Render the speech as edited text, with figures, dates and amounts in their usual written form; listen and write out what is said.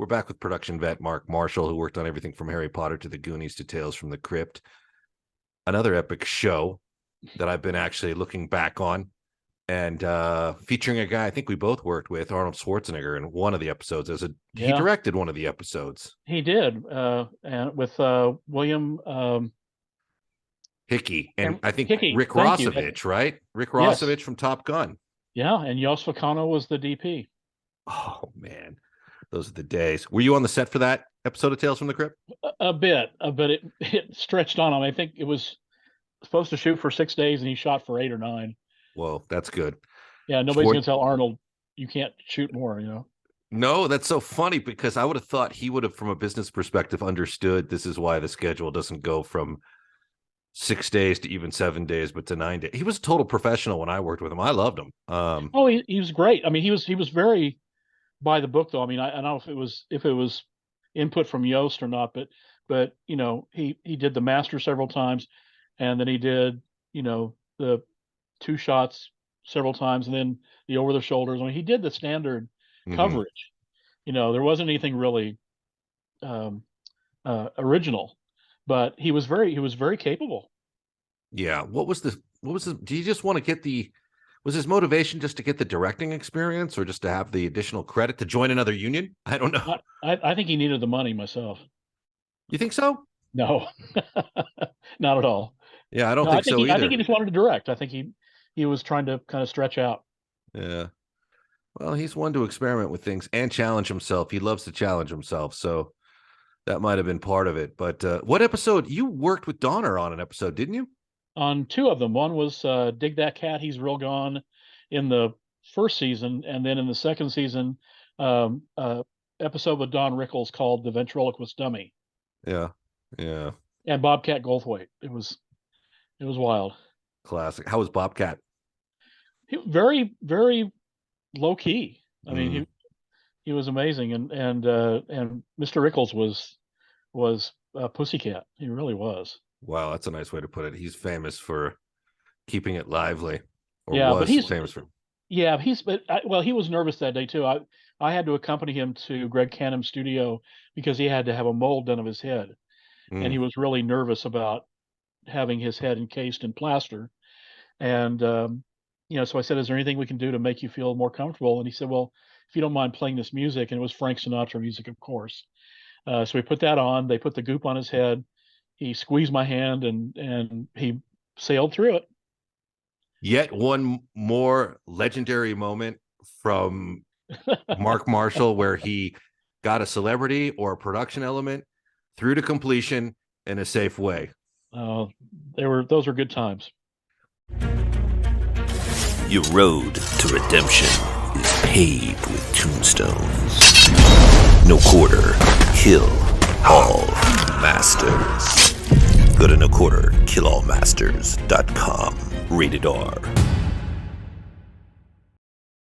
back with production vet Mark Marshall, who worked on everything from Harry Potter to the Goonies to Tales from the Crypt. Another epic show that I've been actually looking back on, and featuring a guy I think we both worked with, Arnold Schwarzenegger, in one of the episodes. He directed one of the episodes. He did, and with William Hickey, and I think Hickey, Rick Rossovich, right? Rick Rossovich from Top Gun. Yeah, and Jos Vacano was the DP. Oh man, those are the days. Were you on the set for that episode of Tales from the Crypt? A bit, but it stretched on him. I think it was supposed to shoot for 6 days, and he shot for 8 or 9. Whoa, that's good. Yeah, nobody's gonna tell Arnold you can't shoot more. No, that's so funny, because I would have thought he would have, from a business perspective, understood this is why the schedule doesn't go from 6 days to even 7 days, but to 9 days. He was a total professional when I worked with him. I loved him. He was great. I mean, he was very by the book, though. I mean, I don't know if it was input from Yost or not, but he did the master several times, and then he did the 2 shots several times, and then the over the shoulders. I mean, he did the standard coverage. There wasn't anything really original, but he was very capable. Yeah. What was do you just want to get was his motivation just to get the directing experience, or just to have the additional credit to join another union? I don't know. I think he needed the money myself. You think so? No, not at all. Yeah, I don't think so either. I think he just wanted to direct. I think he was trying to kind of stretch out. Yeah. Well, he's one to experiment with things and challenge himself. He loves to challenge himself. So that might have been part of it. But what episode? You worked with Donner on an episode, didn't you? On 2 of them. One was Dig That Cat, He's Real Gone, in the first season. And then in the second season, episode with Don Rickles called The Ventriloquist Dummy. Yeah. Yeah. And Bobcat Goldthwait. It was wild. Classic. How was Bobcat? He very, very low key. I mean, he was amazing, and Mr. Rickles was a pussycat. He really was. Wow, that's a nice way to put it. He's famous for keeping it lively. But he's famous for. Yeah, he was nervous that day too. I had to accompany him to Greg Canham's studio because he had to have a mold done of his head, and he was really nervous about having his head encased in plaster. And so I said, "Is there anything we can do to make you feel more comfortable?" And he said, "Well, if you don't mind playing this music," and it was Frank Sinatra music, of course. So we put that on. They put the goop on his head. He squeezed my hand, and he sailed through it. Yet one more legendary moment from Mark Marshall, where he got a celebrity or a production element through to completion in a safe way. Those were good times. Your road to redemption is paved with tombstones. No quarter, kill all masters. Go to noquarterkillallmasters.com. Rated R.